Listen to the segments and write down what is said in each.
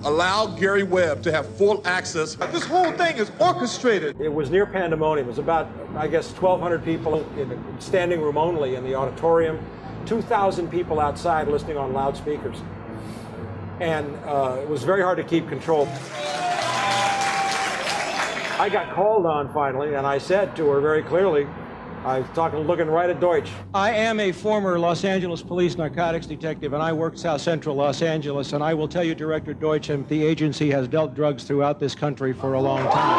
allow Gary Webb to have full access. This whole thing is orchestrated. It was near pandemonium. It was about, I guess, 1,200 people in a standing room only in the auditorium, 2,000 people outside listening on loudspeakers. And it was very hard to keep control. I got called on finally, and I said to her very clearly, I was looking right at Deutsch. I am a former Los Angeles police narcotics detective, and I worked South Central Los Angeles, and I will tell you, Director Deutsch, and the agency has dealt drugs throughout this country for a long time.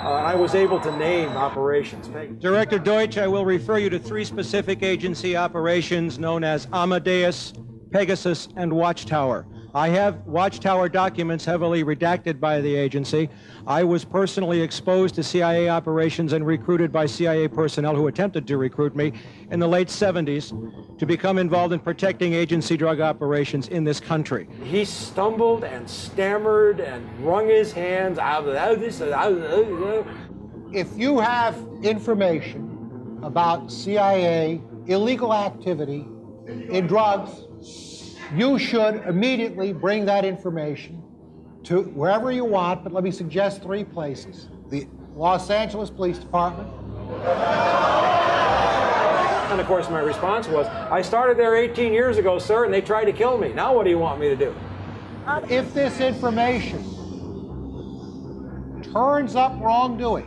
I was able to name operations. Director Deutsch, I will refer you to 3 specific agency operations known as Amadeus, Pegasus, and Watchtower. I have Watchtower documents heavily redacted by the agency. I was personally exposed to CIA operations and recruited by CIA personnel who attempted to recruit me in the late 70s to become involved in protecting agency drug operations in this country. He stumbled and stammered and wrung his hands. If you have information about CIA illegal activity in drugs, you should immediately bring that information to wherever you want, but let me suggest 3 places. The Los Angeles Police Department. And of course my response was, I started there 18 years ago, sir, and they tried to kill me. Now what do you want me to do? If this information turns up wrongdoing,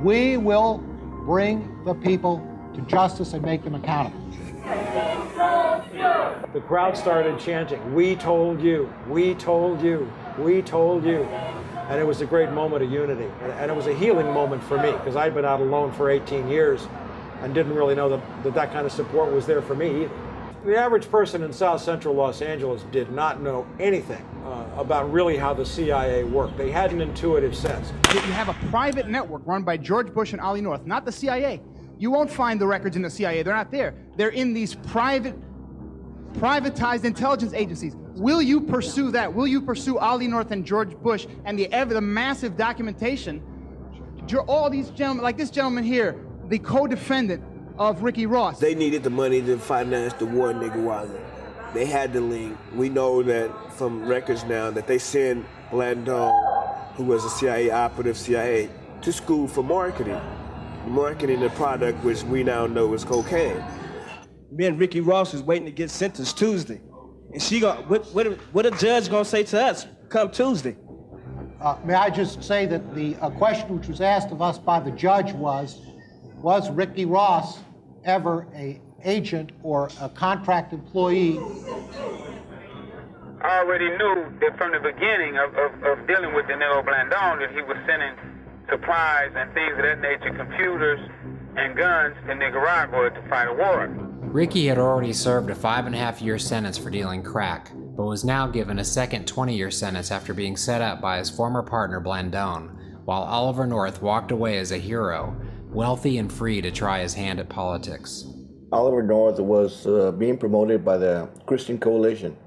we will bring the people to justice and make them accountable. The crowd started chanting, "We told you, we told you, we told you." And it was a great moment of unity. And it was a healing moment for me, because I'd been out alone for 18 years and didn't really know that kind of support was there for me either. The average person in South Central Los Angeles did not know anything about really how the CIA worked. They had an intuitive sense. You have a private network run by George Bush and Ollie North, not the CIA. You won't find the records in the CIA. They're not there. They're in these privatized intelligence agencies. Will you pursue that? Will you pursue Ollie North and George Bush and the massive documentation? All these gentlemen, like this gentleman here, the co-defendant of Ricky Ross. They needed the money to finance the war in Nicaragua. They had the link. We know that from records now that they sent Blandon, who was a CIA operative, CIA, to school for marketing the product, which we now know is cocaine. Me and Ricky Ross is waiting to get sentenced Tuesday. And she what a judge gonna say to us come Tuesday? May I just say that the question which was asked of us by the judge was Ricky Ross ever an agent or a contract employee? I already knew that from the beginning of dealing with Danilo Blandon that he was sending supplies and things of that nature, computers and guns to Nicaragua to fight a war. Ricky had already served a 5.5-year sentence for dealing crack, but was now given a second 20-year sentence after being set up by his former partner Blandon, while Oliver North walked away as a hero, wealthy and free to try his hand at politics. Oliver North was being promoted by the Christian Coalition,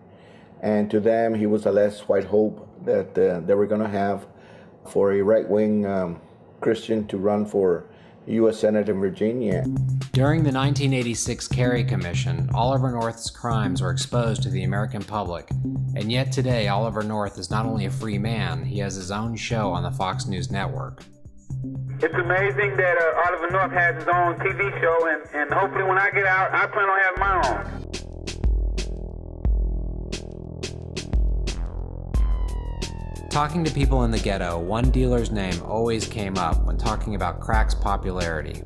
and to them he was the last white hope that they were going to have for a right-wing Christian to run for U.S. Senate in Virginia. During the 1986 Kerry Commission, Oliver North's crimes were exposed to the American public, and yet today Oliver North is not only a free man, he has his own show on the Fox News network. It's amazing that Oliver North has his own TV show, and hopefully when I get out, I plan on having my own. Talking to people in the ghetto, one dealer's name always came up when talking about crack's popularity.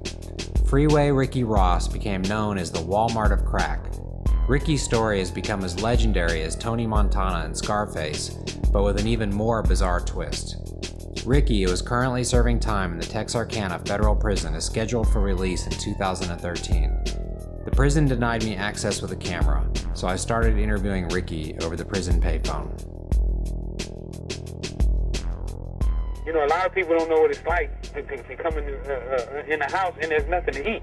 Freeway Ricky Ross became known as the Walmart of crack. Ricky's story has become as legendary as Tony Montana and Scarface, but with an even more bizarre twist. Ricky, who is currently serving time in the Texarkana Federal Prison, is scheduled for release in 2013. The prison denied me access with a camera, so I started interviewing Ricky over the prison payphone. You know, a lot of people don't know what it's like to come in the house and there's nothing to eat.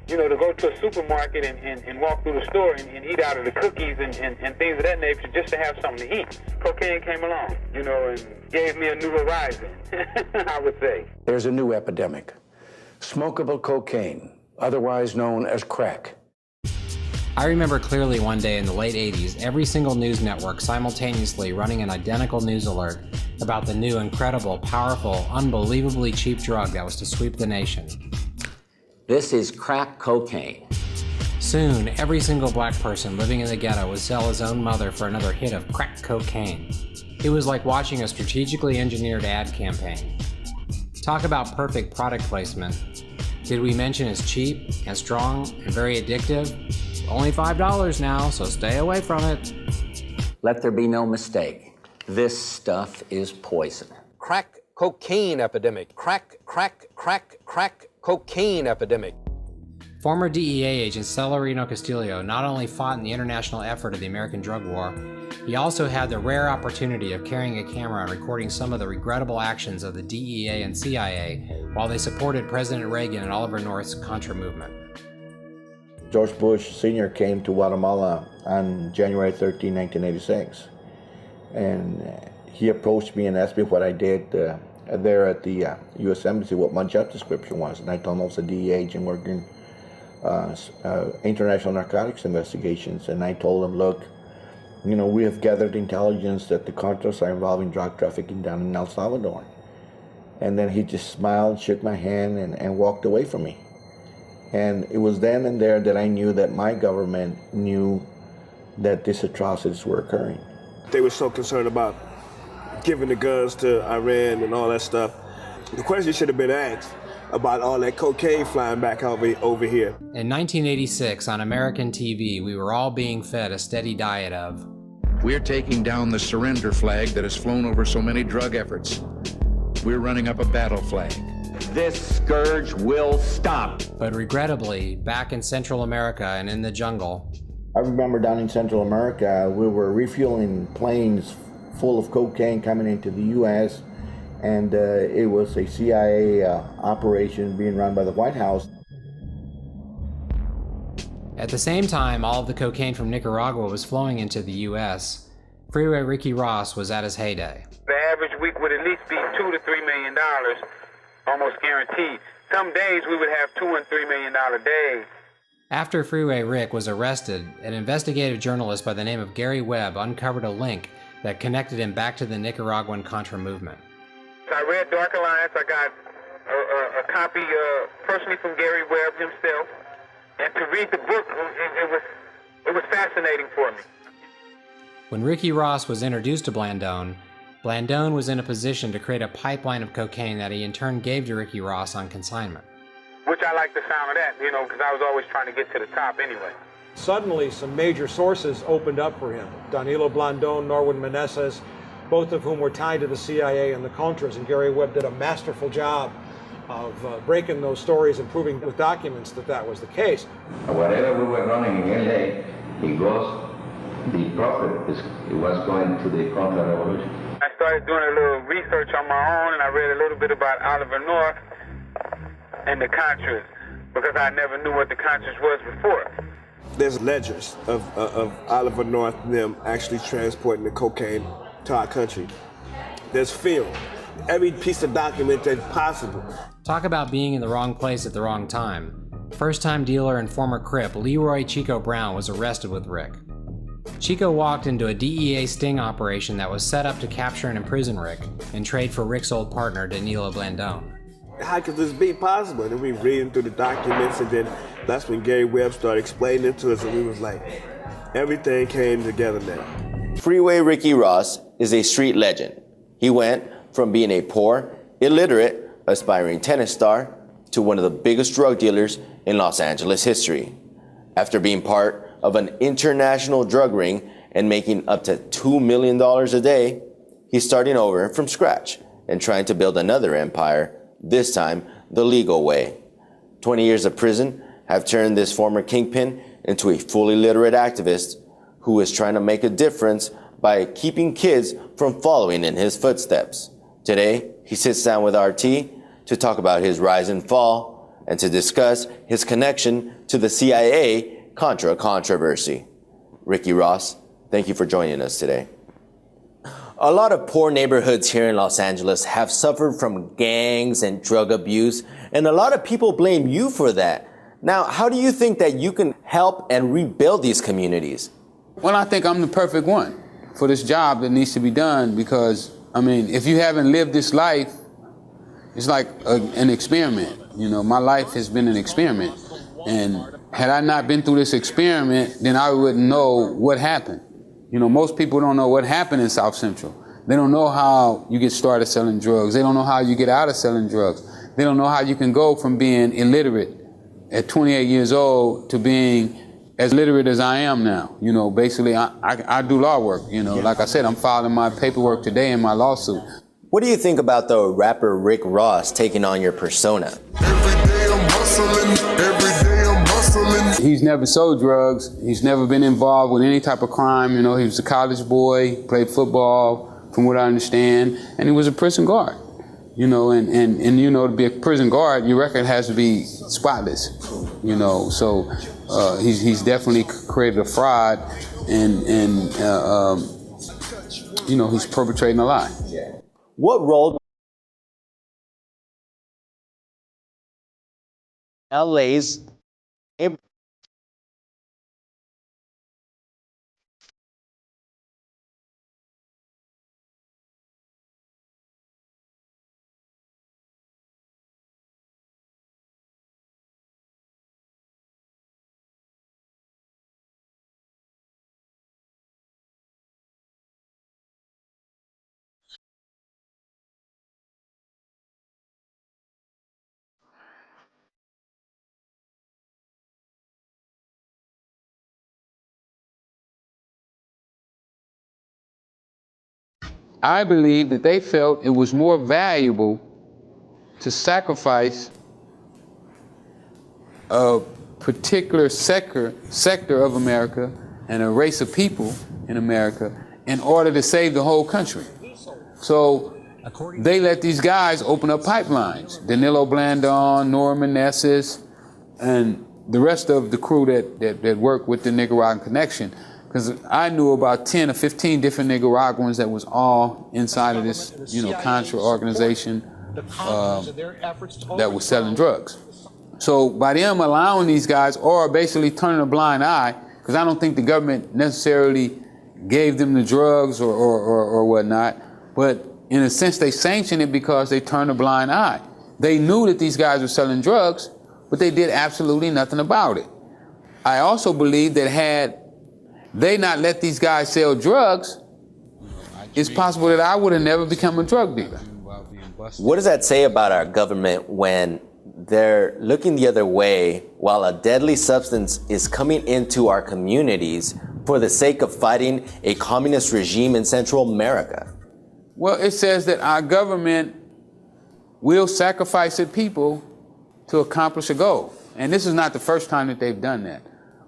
You know, to go to a supermarket and walk through the store and eat out of the cookies and things of that nature just to have something to eat. Cocaine came along, you know, and gave me a new horizon, I would say. There's a new epidemic. Smokable cocaine, otherwise known as crack. I remember clearly one day in the late 80s, every single news network simultaneously running an identical news alert about the new, incredible, powerful, unbelievably cheap drug that was to sweep the nation. This is crack cocaine. Soon, every single black person living in the ghetto would sell his own mother for another hit of crack cocaine. It was like watching a strategically engineered ad campaign. Talk about perfect product placement. Did we mention it's cheap and strong and very addictive? Only $5 now, so stay away from it. Let there be no mistake. This stuff is poison. Crack cocaine epidemic. Crack cocaine epidemic. Former DEA agent Celerino Castillo not only fought in the international effort of the American drug war, he also had the rare opportunity of carrying a camera and recording some of the regrettable actions of the DEA and CIA while they supported President Reagan and Oliver North's Contra movement. George Bush Sr. came to Guatemala on January 13, 1986. And he approached me and asked me what I did there at the U.S. Embassy, what my job description was. And I told him I was a DEA agent working international narcotics investigations. And I told him, look, you know, we have gathered intelligence that the Contras are involved in drug trafficking down in El Salvador. And then he just smiled, shook my hand, and walked away from me. And it was then and there that I knew that my government knew that these atrocities were occurring. They were so concerned about giving the guns to Iran and all that stuff. The question should have been asked about all that cocaine flying back over here. In 1986, on American TV, we were all being fed a steady diet of, we're taking down the surrender flag that has flown over so many drug efforts. We're running up a battle flag. This scourge will stop. But regrettably, back in Central America and in the jungle, I remember down in Central America, we were refueling planes full of cocaine coming into the U.S., and it was a CIA operation being run by the White House. At the same time all of the cocaine from Nicaragua was flowing into the U.S., Freeway Ricky Ross was at his heyday. The average week would at least be $2 to $3 million, almost guaranteed. Some days we would have $2 and $3 million days. After Freeway Rick was arrested, an investigative journalist by the name of Gary Webb uncovered a link that connected him back to the Nicaraguan Contra movement. I read Dark Alliance. I got a copy personally from Gary Webb himself. And to read the book, it was fascinating for me. When Ricky Ross was introduced to Blandone, Blandone was in a position to create a pipeline of cocaine that he in turn gave to Ricky Ross on consignment. Which I like the sound of that, you know, because I was always trying to get to the top anyway. Suddenly, some major sources opened up for him. Danilo Blandone, Norwin Meneses, both of whom were tied to the CIA and the Contras, and Gary Webb did a masterful job of breaking those stories and proving with documents that that was the case. Whatever we were running in LA, the profit it was going to the Contra-Revolution. I started doing a little research on my own, and I read a little bit about Oliver North and the Contras, because I never knew what the Contras was before. There's ledgers of Oliver North and them actually transporting the cocaine to our country. There's film. Every piece of document that's possible. Talk about being in the wrong place at the wrong time. First-time dealer and former Crip Leroy Chico Brown was arrested with Rick. Chico walked into a DEA sting operation that was set up to capture and imprison Rick and trade for Rick's old partner, Danilo Blandone. How could this be possible? And then we reading through the documents, and then that's when Gary Webb started explaining it to us, and we was like, everything came together now. Freeway Ricky Ross is a street legend. He went from being a poor, illiterate, aspiring tennis star to one of the biggest drug dealers in Los Angeles history. After being part of an international drug ring and making up to $2 million a day, he's starting over from scratch and trying to build another empire, this time the legal way. 20 years of prison have turned this former kingpin into a fully literate activist who is trying to make a difference by keeping kids from following in his footsteps. Today, he sits down with RT to talk about his rise and fall and to discuss his connection to the CIA Contra controversy. Ricky Ross, thank you for joining us today. A lot of poor neighborhoods here in Los Angeles have suffered from gangs and drug abuse, and a lot of people blame you for that. Now, how do you think that you can help and rebuild these communities? Well, I think I'm the perfect one for this job that needs to be done because, I mean, if you haven't lived this life, it's like an experiment. You know, my life has been an experiment. And had I not been through this experiment, then I wouldn't know what happened. You know, most people don't know what happened in South Central. They don't know how you get started selling drugs. They don't know how you get out of selling drugs. They don't know how you can go from being illiterate at 28 years old to being as literate as I am now. You know, basically, I do law work. You know, like I said, I'm filing my paperwork today in my lawsuit. What do you think about the rapper Rick Ross taking on your persona? He's never sold drugs. He's never been involved with any type of crime. You know, he was a college boy, played football, from what I understand, and he was a prison guard. You know, and you know, to be a prison guard, your record has to be spotless. You know, so he's definitely created a fraud, and you know, he's perpetrating a lie. What role LA's I believe that they felt it was more valuable to sacrifice a particular sector of America and a race of people in America in order to save the whole country. So they let these guys open up pipelines. Danilo Blandon, Norman Nessis, and the rest of the crew that worked with the Nicaraguan connection. Because I knew about 10 or 15 different Nicaraguans that was all inside of this, you know, Contra organization that was selling drugs. So by them allowing these guys, or basically turning a blind eye, because I don't think the government necessarily gave them the drugs or whatnot, but in a sense they sanctioned it because they turned a blind eye. They knew that these guys were selling drugs, but they did absolutely nothing about it. I also believe that had they not let these guys sell drugs, it's possible that I would have never become a drug dealer. What does that say about our government when they're looking the other way while a deadly substance is coming into our communities for the sake of fighting a communist regime in Central America? Well, it says that our government will sacrifice its people to accomplish a goal. And this is not the first time that they've done that.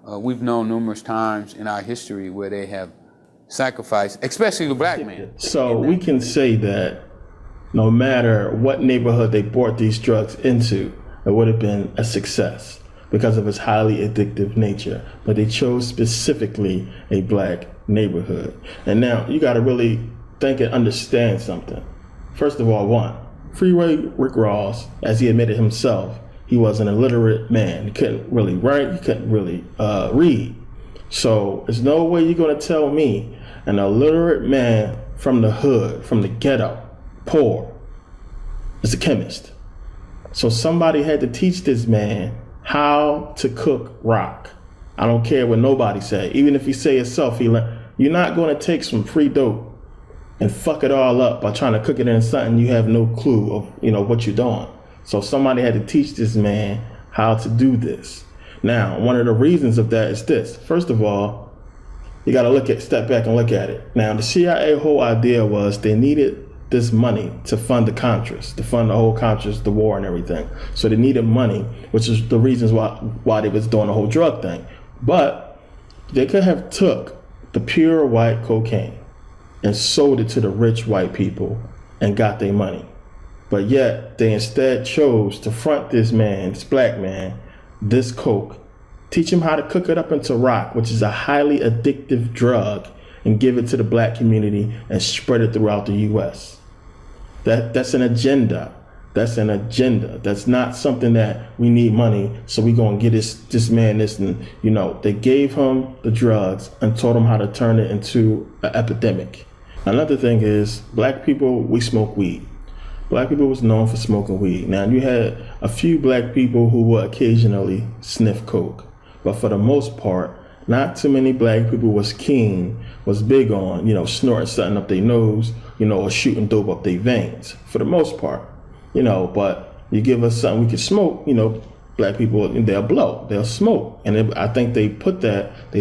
We've known numerous times in our history where they have sacrificed, especially the black man. So we can say that no matter what neighborhood they brought these drugs into, it would have been a success because of its highly addictive nature. But they chose specifically a black neighborhood. And now you got to really think and understand something. First of all, one, Freeway Rick Ross, as he admitted himself, he was an illiterate man. He couldn't really write, he couldn't really read. So there's no way you're gonna tell me an illiterate man from the hood, from the ghetto, poor, is a chemist. So somebody had to teach this man how to cook rock. I don't care what nobody say. Even if he say himself, you're not gonna take some free dope and fuck it all up by trying to cook it in something you have no clue of, you know, what you're doing. So somebody had to teach this man how to do this. Now, one of the reasons of that is this. First of all, you got to step back and look at it. Now, the CIA whole idea was they needed this money to fund the Contras, to fund the whole Contras, the war and everything. So they needed money, which is the reasons why they was doing the whole drug thing. But they could have took the pure white cocaine and sold it to the rich white people and got their money. But yet they instead chose to front this man, this black man, this coke, teach him how to cook it up into rock, which is a highly addictive drug, and give it to the black community and spread it throughout the US. That's an agenda. That's an agenda. That's not something that we need money, so we gonna get this man this, and they gave him the drugs and taught him how to turn it into an epidemic. Another thing is, black people, we smoke weed. Black people was known for smoking weed. Now, you had a few black people who would occasionally sniff coke, but for the most part, not too many black people was big on, snorting something up their nose, or shooting dope up their veins, for the most part. But you give us something we can smoke, black people, they'll smoke. And I think they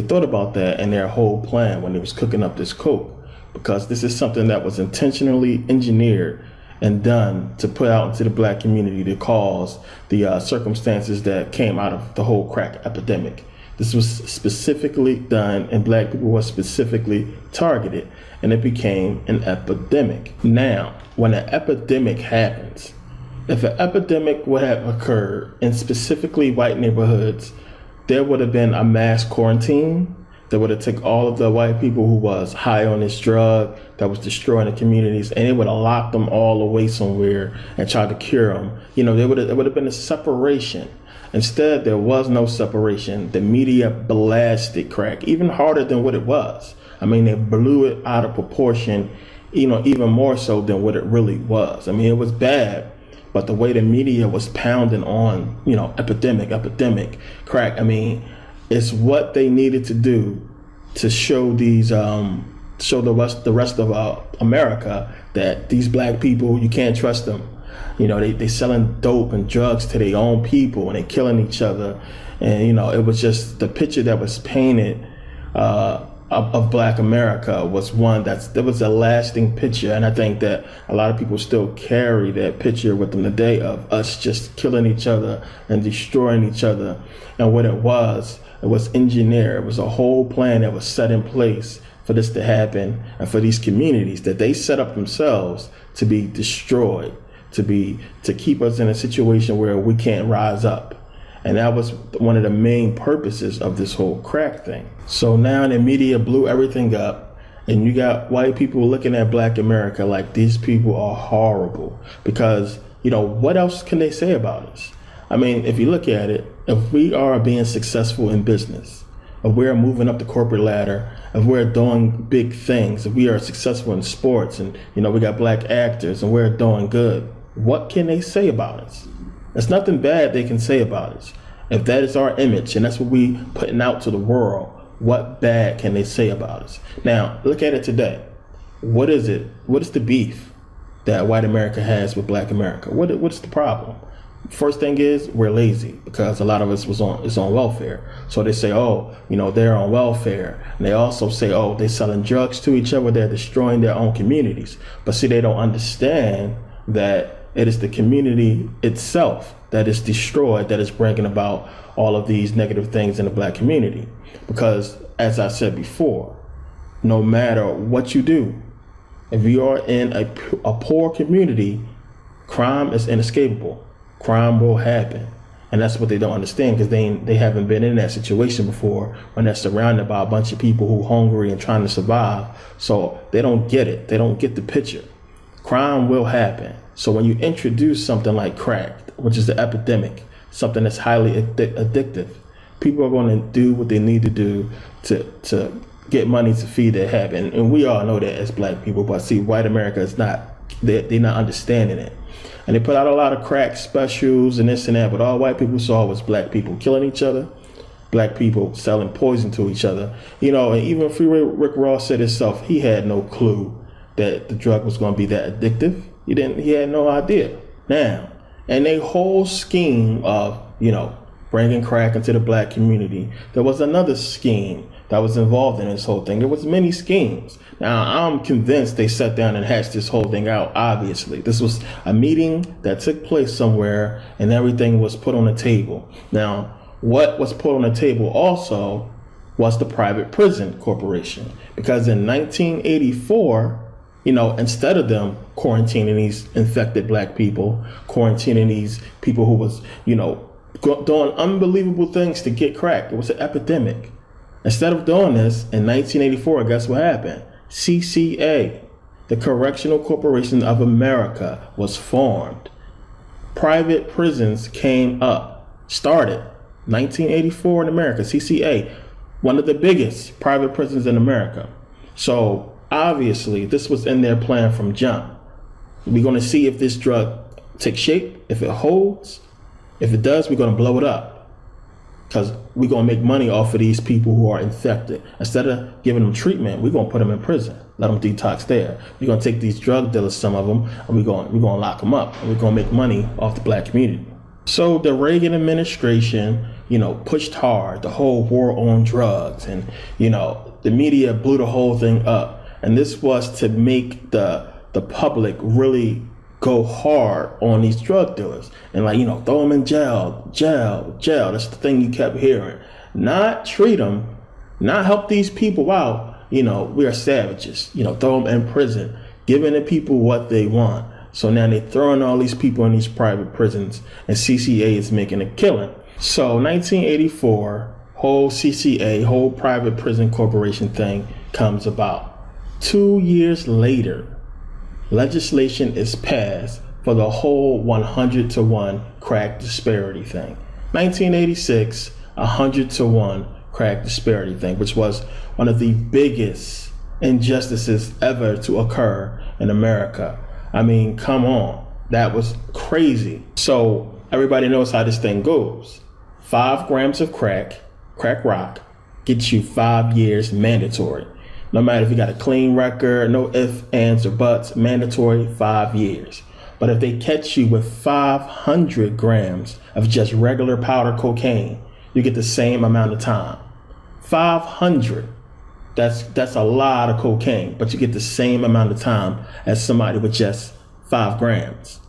thought about that in their whole plan when they was cooking up this coke, because this is something that was intentionally engineered and done to put out into the black community to cause the circumstances that came out of the whole crack epidemic. This was specifically done, and black people were specifically targeted, and it became an epidemic. Now, when an epidemic happens, if an epidemic would have occurred in specifically white neighborhoods, there would have been a mass quarantine. They would have took all of the white people who was high on this drug that was destroying the communities, and they would have locked them all away somewhere and tried to cure them. There would have been a separation. Instead, there was no separation. The media blasted crack even harder than what it was. I mean, they blew it out of proportion, even more so than what it really was. I mean, it was bad, but the way the media was pounding on, epidemic, crack, I mean, it's what they needed to do to show the rest of America that these black people, you can't trust them. They selling dope and drugs to their own people, and they killing each other. And, it was just the picture that was painted of black America was one that was a lasting picture. And I think that a lot of people still carry that picture with them today of us just killing each other and destroying each other. And what it was engineered. It was a whole plan that was set in place for this to happen, and for these communities that they set up themselves to be destroyed, to keep us in a situation where we can't rise up. And that was one of the main purposes of this whole crack thing. So now the media blew everything up, and you got white people looking at black America like these people are horrible, because what else can they say about us? I mean, if you look at it, if we are being successful in business, if we're moving up the corporate ladder, if we're doing big things, if we are successful in sports, and we got black actors and we're doing good, what can they say about us? There's nothing bad they can say about us. If that is our image and that's what we putting out to the world, what bad can they say about us? Now, look at it today. What is it? What is the beef that white America has with black America? What's the problem? First thing is, we're lazy, because a lot of us is on welfare. So they say, they're on welfare. And they also say, they're selling drugs to each other. They're destroying their own communities. But see, they don't understand that it is the community itself that is destroyed, that is bringing about all of these negative things in the black community. Because, as I said before, no matter what you do, if you are in a poor community, crime is inescapable. Crime will happen. And that's what they don't understand, because they haven't been in that situation before, when they're surrounded by a bunch of people who are hungry and trying to survive. So they don't get it. They don't get the picture. Crime will happen. So when you introduce something like crack, which is the epidemic, something that's highly addictive, people are going to do what they need to do to get money to feed their habit. And we all know that as black people, but see, white America is not, they're not understanding it. And they put out a lot of crack specials and this and that, but all white people saw was black people killing each other, black people selling poison to each other. And even Freeway Rick Ross said himself, he had no clue that the drug was going to be that addictive. He had no idea. Now, and a whole scheme of, bringing crack into the black community, there was another scheme that was involved in this whole thing. There was many schemes. Now, I'm convinced they sat down and hashed this whole thing out, obviously. This was a meeting that took place somewhere, and everything was put on the table. Now, what was put on the table also was the private prison corporation. Because in 1984, instead of them quarantining these infected black people, quarantining these people who was, doing unbelievable things to get crack, it was an epidemic. Instead of doing this, in 1984, guess what happened? CCA, the Correctional Corporation of America, was formed. private prisons came up, started 1984 in America, CCA, one of the biggest private prisons in America. So obviously this was in their plan from jump. We're going to see if this drug takes shape, if it holds. If it does, we're going to blow it up, because we're going to make money off of these people who are infected. Instead of giving them treatment, we're going to put them in prison, let them detox there. We're going to take these drug dealers, some of them, and we're going to lock them up, and we're going to make money off the black community. So the Reagan administration, pushed hard the whole war on drugs, and the media blew the whole thing up. And this was to make the public really go hard on these drug dealers and throw them in jail. That's the thing you kept hearing. Not treat them, not help these people out. We are savages. Throw them in prison, giving the people what they want. So now they're throwing all these people in these private prisons, and CCA is making a killing. So 1984, whole CCA, whole private prison corporation thing comes about. 2 years later, legislation is passed for the whole 100-to-1 crack disparity thing. 1986, 100-to-1 crack disparity thing, which was one of the biggest injustices ever to occur in America. I mean, come on, that was crazy. So everybody knows how this thing goes. 5 grams of crack rock, gets you 5 years mandatory. No matter if you got a clean record, no ifs, ands, or buts, mandatory 5 years. But if they catch you with 500 grams of just regular powder cocaine, you get the same amount of time. 500. That's a lot of cocaine, but you get the same amount of time as somebody with just 5 grams.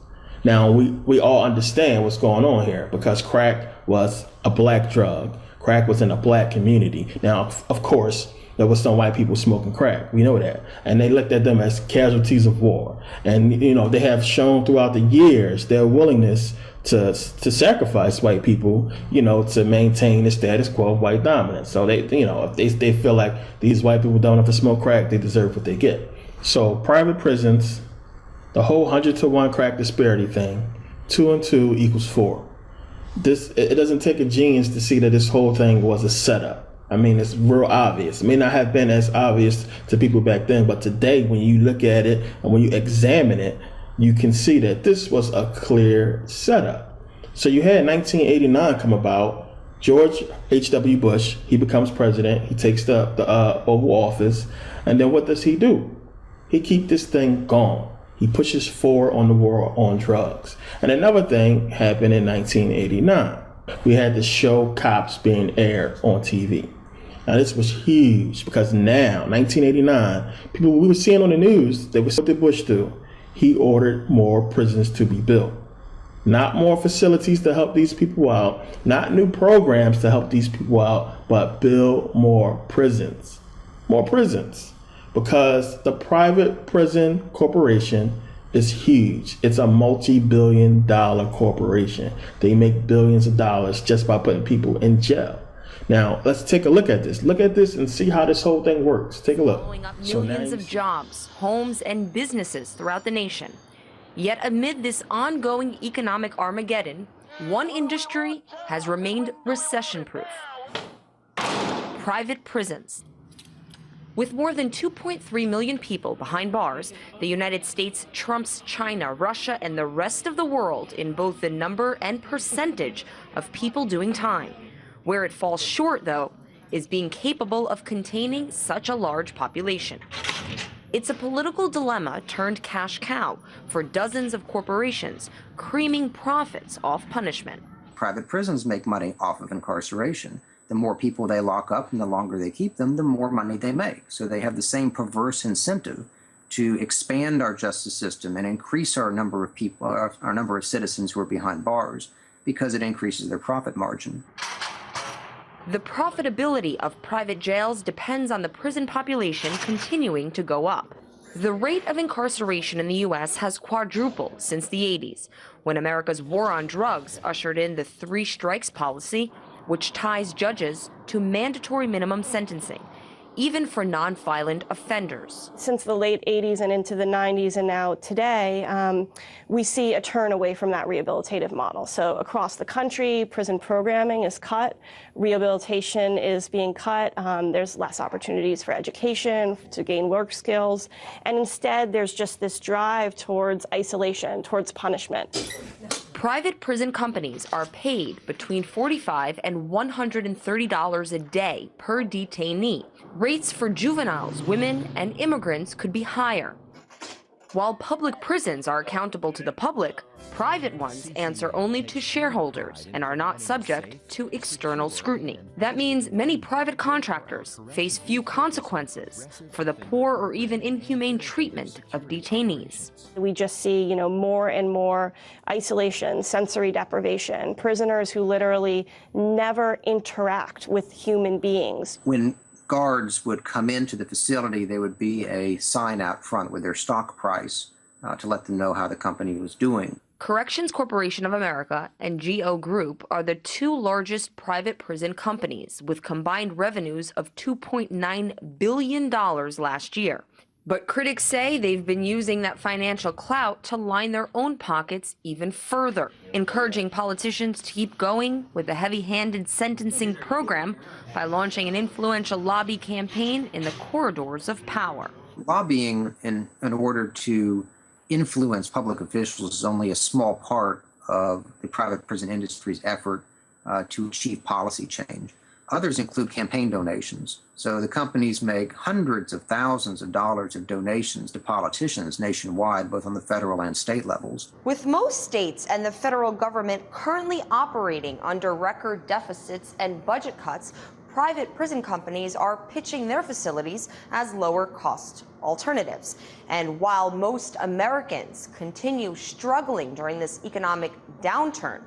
Now, we all understand what's going on here, because crack was a black drug. Crack was in a black community. Now, of course, there was some white people smoking crack. We know that. And they looked at them as casualties of war. And, they have shown throughout the years their willingness to sacrifice white people, to maintain the status quo of white dominance. So they, if they feel like these white people don't have to smoke crack, they deserve what they get. So private prisons, the whole 100-to-1 crack disparity thing, 2 and 2 equals 4. It doesn't take a genius to see that this whole thing was a setup. I mean, it's real obvious. It may not have been as obvious to people back then, but today when you look at it and when you examine it, you can see that this was a clear setup. So you had 1989 come about, George H.W. Bush, he becomes president, he takes the Oval Office, and then what does he do? He keeps this thing going. He pushes forward on the war on drugs. And another thing happened in 1989. We had the show Cops being aired on TV. Now this was huge, because now, 1989, people we were seeing on the news, they were what did Bush do? He ordered more prisons to be built. Not more facilities to help these people out, not new programs to help these people out, but build more prisons. More prisons. Because the private prison corporation is huge. It's a multi-billion-dollar corporation. They make billions of dollars just by putting people in jail. Now, let's take a look at this. Look at this and see how this whole thing works. Take a look. Blowing up millions of jobs, homes, and businesses throughout the nation. Yet amid this ongoing economic Armageddon, one industry has remained recession-proof: private prisons. With more than 2.3 million people behind bars, the United States trumps China, Russia, and the rest of the world in both the number and percentage of people doing time. Where it falls short, though, is being capable of containing such a large population. It's a political dilemma turned cash cow for dozens of corporations, creaming profits off punishment. Private prisons make money off of incarceration. The more people they lock up and the longer they keep them, the more money they make. So they have the same perverse incentive to expand our justice system and increase our number of people, our number of citizens who are behind bars, because it increases their profit margin. The profitability of private jails depends on the prison population continuing to go up. The rate of incarceration in the U.S. has quadrupled since the 80s, when America's war on drugs ushered in the 3 strikes policy, which ties judges to mandatory minimum sentencing. even for nonviolent offenders. Since the late 80s and into the 90s and now today, we see a turn away from that rehabilitative model. So across the country, prison programming is cut, rehabilitation is being cut, there's less opportunities for education, to gain work skills, and instead there's just this drive towards isolation, towards punishment. Private prison companies are paid between $45 and $130 a day per detainee. Rates for juveniles, women, and immigrants could be higher. While public prisons are accountable to the public, private ones answer only to shareholders and are not subject to external scrutiny. That means many private contractors face few consequences for the poor or even inhumane treatment of detainees. We just see, more and more isolation, sensory deprivation, prisoners who literally never interact with human beings. When guards would come into the facility, there would be a sign out front with their stock price to let them know how the company was doing. Corrections Corporation of America and GO Group are the two largest private prison companies, with combined revenues of $2.9 billion last year. But critics say they've been using that financial clout to line their own pockets even further, encouraging politicians to keep going with a heavy-handed sentencing program by launching an influential lobby campaign in the corridors of power. Lobbying in order to influence public officials is only a small part of the private prison industry's effort to achieve policy change. Others include campaign donations. So the companies make hundreds of thousands of dollars of donations to politicians nationwide, both on the federal and state levels. With most states and the federal government currently operating under record deficits and budget cuts, private prison companies are pitching their facilities as lower-cost alternatives. And while most Americans continue struggling during this economic downturn,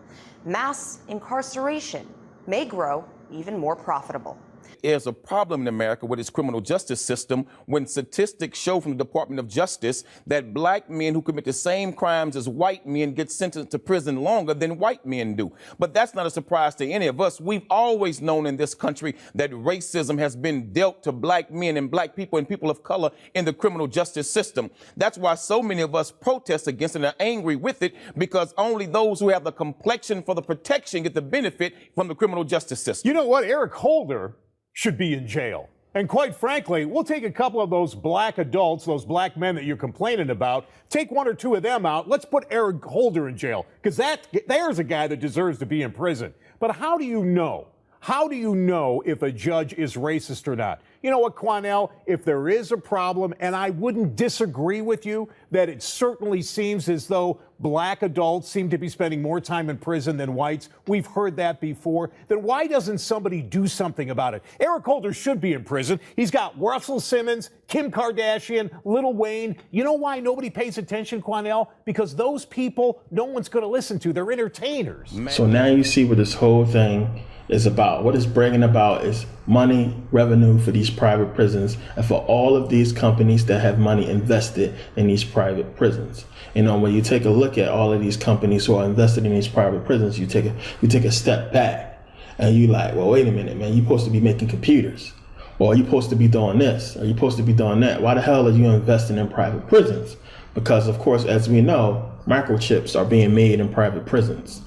mass incarceration may grow even more profitable. There's a problem in America with its criminal justice system when statistics show from the Department of Justice that black men who commit the same crimes as white men get sentenced to prison longer than white men do. But that's not a surprise to any of us. We've always known in this country that racism has been dealt to black men and black people and people of color in the criminal justice system. That's why so many of us protest against it and are angry with it, because only those who have the complexion for the protection get the benefit from the criminal justice system. You know what? Eric Holder should be in jail. And quite frankly, we'll take a couple of those black adults, those black men that you're complaining about, take one or two of them out. Let's put Eric Holder in jail, because there's a guy that deserves to be in prison. But how do you know? How do you know if a judge is racist or not? You know what, Quanell, if there is a problem, and I wouldn't disagree with you that it certainly seems as though black adults seem to be spending more time in prison than whites, we've heard that before, then why doesn't somebody do something about it? Eric Holder should be in prison. He's got Russell Simmons, Kim Kardashian, Lil Wayne. You know why nobody pays attention, Quanell? Because those people no one's going to listen to. They're entertainers. So now you see what this whole thing is about. What it's bringing about is money, revenue for these private prisons and for all of these companies that have money invested in these private prisons. You know, when you take a look at all of these companies who are invested in these private prisons, you take a step back and you like, well, wait a minute, man, you're supposed to be making computers, or you're supposed to be doing this, or you're supposed to be doing that. Why the hell are you investing in private prisons? Because, of course, as we know, microchips are being made in private prisons.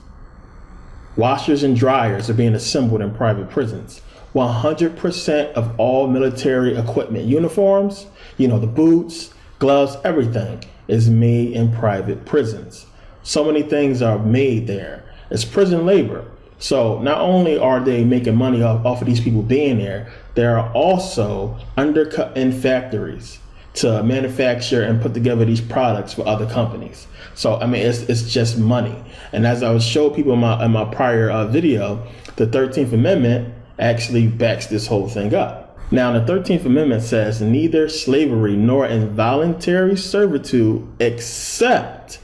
Washers and dryers are being assembled in private prisons. 100% of all military equipment, uniforms, the boots, gloves, everything is made in private prisons. So many things are made there. It's prison labor. So not only are they making money off of these people being there, they are also undercutting factories to manufacture and put together these products for other companies. So, I mean, it's just money. And as I was showing people in my prior video, the 13th Amendment actually backs this whole thing up. Now, the 13th Amendment says neither slavery nor involuntary servitude except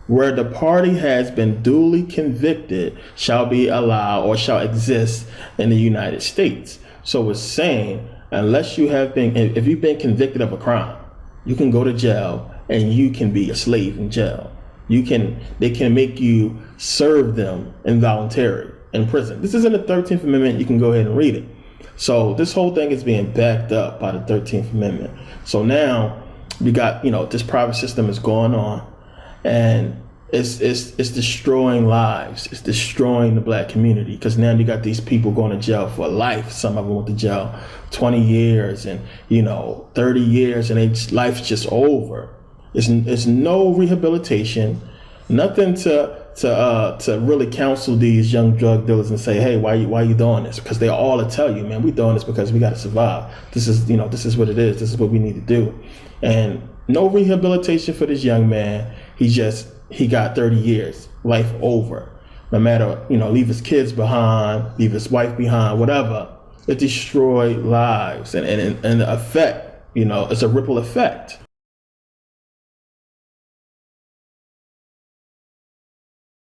where the party has been duly convicted shall be allowed or shall exist in the United States. So it's saying, unless you have been, if you've been convicted of a crime, you can go to jail and you can be a slave in jail. They can make you serve them involuntary in prison. This is in the 13th Amendment. You can go ahead and read it. So this whole thing is being backed up by the 13th Amendment. So now we got, this private system is going on, and it's destroying lives. It's destroying the black community, because now you got these people going to jail for life. Some of them went to jail 20 years and 30 years, and life's just over. It's no rehabilitation, nothing to really counsel these young drug dealers and say, hey, why you doing this? Because they all will tell you, man, we doing this because we got to survive. This is what it is. This is what we need to do. And no rehabilitation for this young man. He got 30 years, life over. No matter, leave his kids behind, leave his wife behind, whatever. It destroyed lives, and the effect, it's a ripple effect.